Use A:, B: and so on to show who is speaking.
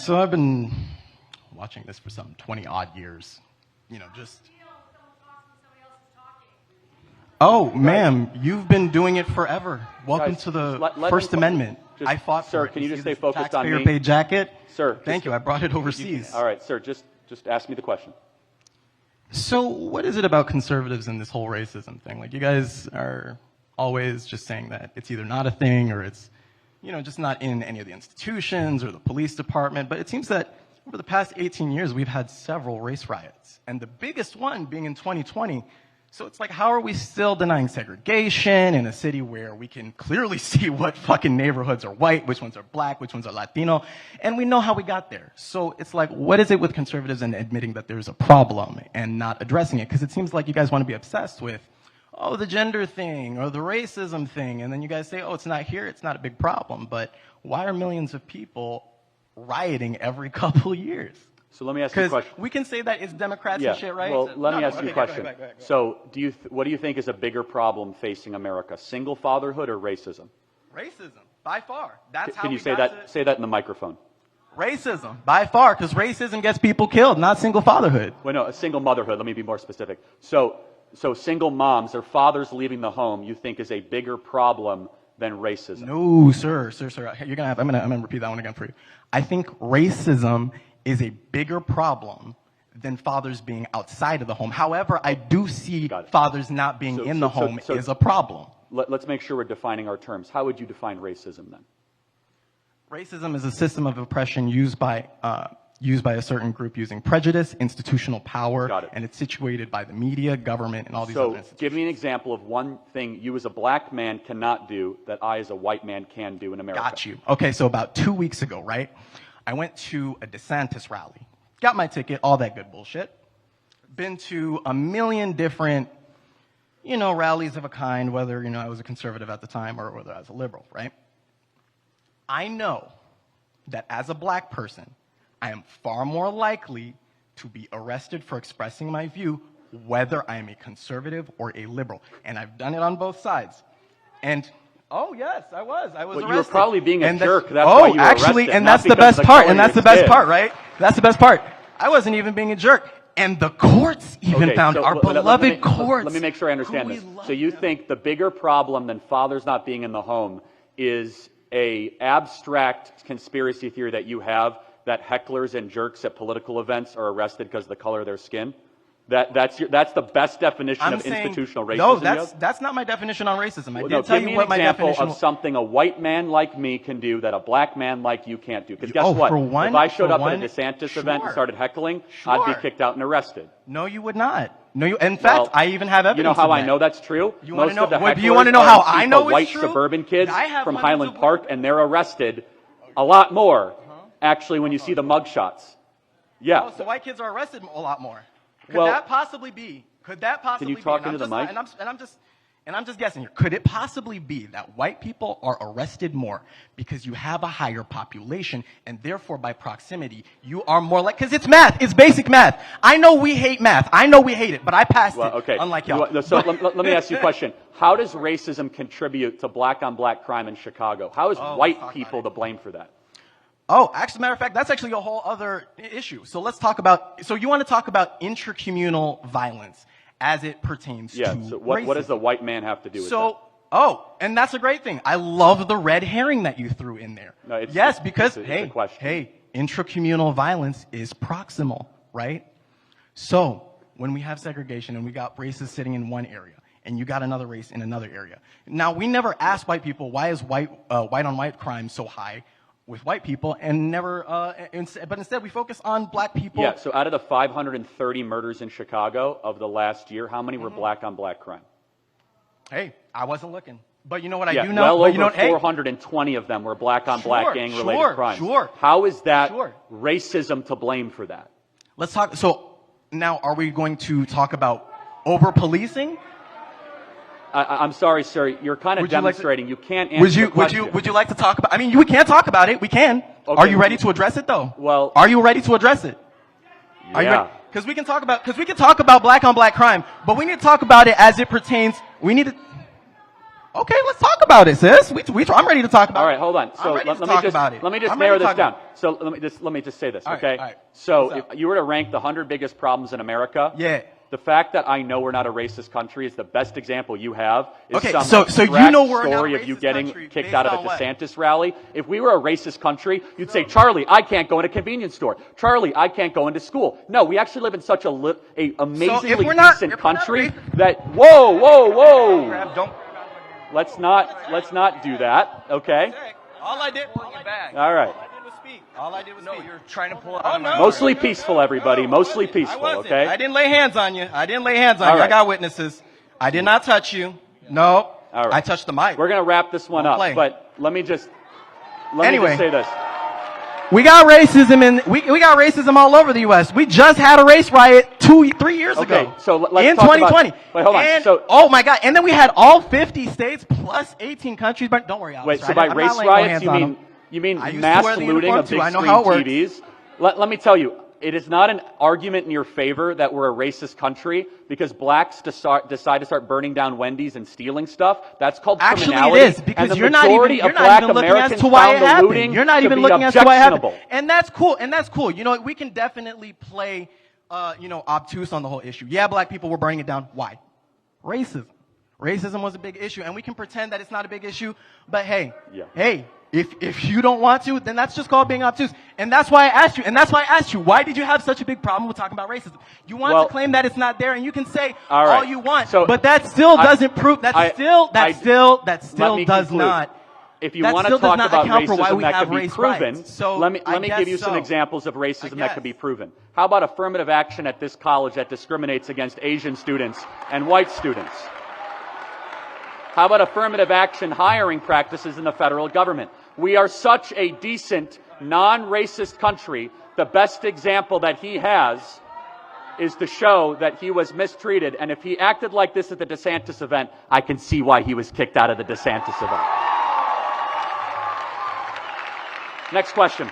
A: So I've been watching this for some 20 odd years. Just. Oh, ma'am, you've been doing it forever. Welcome to the First Amendment. I fought for it.
B: Sir, can you just stay focused on me?
A: Taxpayer-paid jacket.
B: Sir.
A: Thank you. I brought it overseas.
B: All right, sir, just ask me the question.
A: So what is it about conservatives and this whole racism thing? Like, you guys are always just saying that it's either not a thing or it's, just not in any of the institutions or the police department. But it seems that over the past 18 years, we've had several race riots. And the biggest one being in 2020. So it's like, how are we still denying segregation in a city where we can clearly see what fucking neighborhoods are white, which ones are black, which ones are Latino, and we know how we got there. So it's like, what is it with conservatives and admitting that there's a problem and not addressing it? Because it seems like you guys want to be obsessed with, oh, the gender thing or the racism thing, and then you guys say, oh, it's not here, it's not a big problem. But why are millions of people rioting every couple years?
B: So let me ask you a question.
A: We can say that it's Democrats and shit, right?
B: Well, let me ask you a question. Go ahead. So what do you think is a bigger problem facing America, single fatherhood or racism?
A: Racism, by far. That's how
B: Can you say that in the microphone?
A: Racism, by far, because racism gets people killed, not single fatherhood.
B: Well, no, a single motherhood. Let me be more specific. So single moms or fathers leaving the home, you think is a bigger problem than racism?
A: No, sir. I'm gonna repeat that one again for you. I think racism is a bigger problem than fathers being outside of the home. However, I do see fathers not being in the home is a problem.
B: Let's make sure we're defining our terms. How would you define racism then?
A: Racism is a system of oppression used by a certain group using prejudice, institutional power, and it's situated by the media, government, and all these other institutions.
B: Give me an example of one thing you as a black man cannot do that I as a white man can do in America.
A: Got you. Okay, so about 2 weeks ago, right? I went to a DeSantis rally, got my ticket, all that good bullshit. Been to a million different, rallies of a kind, whether, I was a conservative at the time or whether I was a liberal, right? I know that as a black person, I am far more likely to be arrested for expressing my view, whether I am a conservative or a liberal. And I've done it on both sides. And oh, yes, I was arrested.
B: You were probably being a jerk. That's why you were arrested.
A: And that's the best part. And that's the best part, right? That's the best part. I wasn't even being a jerk. And the courts even found our beloved courts.
B: Let me make sure I understand this. So you think the bigger problem than fathers not being in the home is a abstract conspiracy theory that you have that hecklers and jerks at political events are arrested because of the color of their skin? That's the best definition of institutional racism?
A: No, that's not my definition on racism. I did tell you what my definition was.
B: Give me an example of something a white man like me can do that a black man like you can't do. Because guess what? If I showed up at a DeSantis event and started heckling, I'd be kicked out and arrested.
A: No, you would not. No, in fact, I even have evidence.
B: You know how I know that's true?
A: You want to know how I know it's true?
B: White suburban kids from Highland Park, and they're arrested a lot more, actually, when you see the mugshots. Yeah.
A: Oh, so white kids are arrested a lot more. Could that possibly be? Could that possibly be?
B: Can you talk into the mic?
A: And I'm just guessing here. Could it possibly be that white people are arrested more because you have a higher population and therefore by proximity you are more like, because it's math, it's basic math. I know we hate math. I know we hate it, but I passed it, unlike y'all.
B: So let me ask you a question. How does racism contribute to black on black crime in Chicago? How is white people to blame for that?
A: Oh, actually, matter of fact, that's actually a whole other issue. So let's talk about, so you want to talk about intracommunal violence as it pertains to
B: racism. What does the white man have to do with that?
A: And that's a great thing. I love the red herring that you threw in there.
B: No,
A: because intracommunal violence is proximal, right? So when we have segregation and we got races sitting in one area and you got another race in another area. Now, we never ask white people, why is white on white crime so high with white people, and but instead we focus on black people.
B: Yeah, so out of the 530 murders in Chicago of the last year, how many were black on black crime?
A: Hey, I wasn't looking. But you know what I do know?
B: Well over 420 of them were black on black gang-related crimes. How is that racism to blame for that?
A: Let's talk, so now are we going to talk about over-policing?
B: I'm sorry, sir. You're kind of demonstrating. You can't answer the question.
A: Would you like to talk about? I mean, we can talk about it. We can. Okay. Are you ready to address it, though?
B: Well,
A: are you ready to address it?
B: Yeah.
A: Because we can talk about black on black crime, but we need to talk about it as it pertains. We need to. Okay, let's talk about it, sis. I'm ready to talk about it.
B: All right, hold on. So let me just narrow this down. So let me just say this, okay?
A: All right.
B: So if you were to rank the 100 biggest problems in America,
A: Yeah.
B: the fact that I know we're not a racist country is the best example you have. Is
A: Okay,
B: some
A: so you know we're not a
B: story of you
A: racist
B: getting
A: country
B: kicked
A: based
B: out of
A: on
B: a
A: what?
B: DeSantis rally. If we were a racist country, you'd say, Charlie, I can't go in a convenience store. Charlie, I can't go into school. No, we actually live in such a amazingly decent country that whoa.
A: Don't.
B: Let's not do that, okay?
A: All I did.
B: All right.
A: All I did was speak.
C: You're trying to pull it
A: Oh,
C: out.
A: no.
B: Mostly peaceful, everybody. Mostly
A: I
B: peaceful,
A: wasn't.
B: okay?
A: I didn't lay hands on you. I
B: All right.
A: got witnesses. I did not touch you. No.
B: All right.
A: I touched the mic.
B: We're going to wrap this one
A: Don't
B: up,
A: play.
B: but let me just
A: Anyway.
B: say this.
A: We got racism we got racism all over the U.S. We just had a race riot 3 years ago.
B: Okay, so let's
A: in
B: talk about-
A: 2020.
B: Wait, hold on.
A: And,
B: So-
A: oh my God! And then we had all 50 states plus 18 countries. But don't worry, Alex.
B: Wait, so
A: I'm
B: by
A: not
B: race
A: laying no
B: riots,
A: hands
B: you
A: on
B: mean
A: them.
B: you mean
A: I used to
B: mass
A: wear the
B: looting
A: uniform
B: of
A: too.
B: big
A: I know
B: screen
A: how it works.
B: TVs? Let me tell you, it is not an argument in your favor that we're a racist country because blacks decide to start burning down Wendy's and stealing stuff. That's called
A: Actually,
B: criminality.
A: it is because
B: and the
A: you're not
B: majority
A: even,
B: of
A: you're
B: black
A: not even looking as
B: Americans
A: to why it
B: found the
A: happened.
B: looting
A: You're not
B: to
A: even
B: be
A: looking as to why it happened.
B: objectionable.
A: And that's cool. And that's cool. You know, we can definitely play, obtuse on the whole issue. Yeah, black people were burning it down. Why? Racism. Racism was a big issue, and we can pretend that it's not a big issue. But hey, if you don't want to, then that's just called being obtuse. And that's why I asked you. Why did you have such a big problem with talking about racism? You want to claim that it's not there, and you can say all you want, but that still doesn't prove. That still does not.
B: If you want to talk about racism that could be proven,
A: rights. So
B: let me give you some examples of racism that could be proven. How about affirmative action at this college that discriminates against Asian students and white students? How about affirmative action hiring practices in the federal government? We are such a decent, non-racist country. The best example that he has is to show that he was mistreated. And if he acted like this at the DeSantis event, I can see why he was kicked out of the DeSantis event. Next question.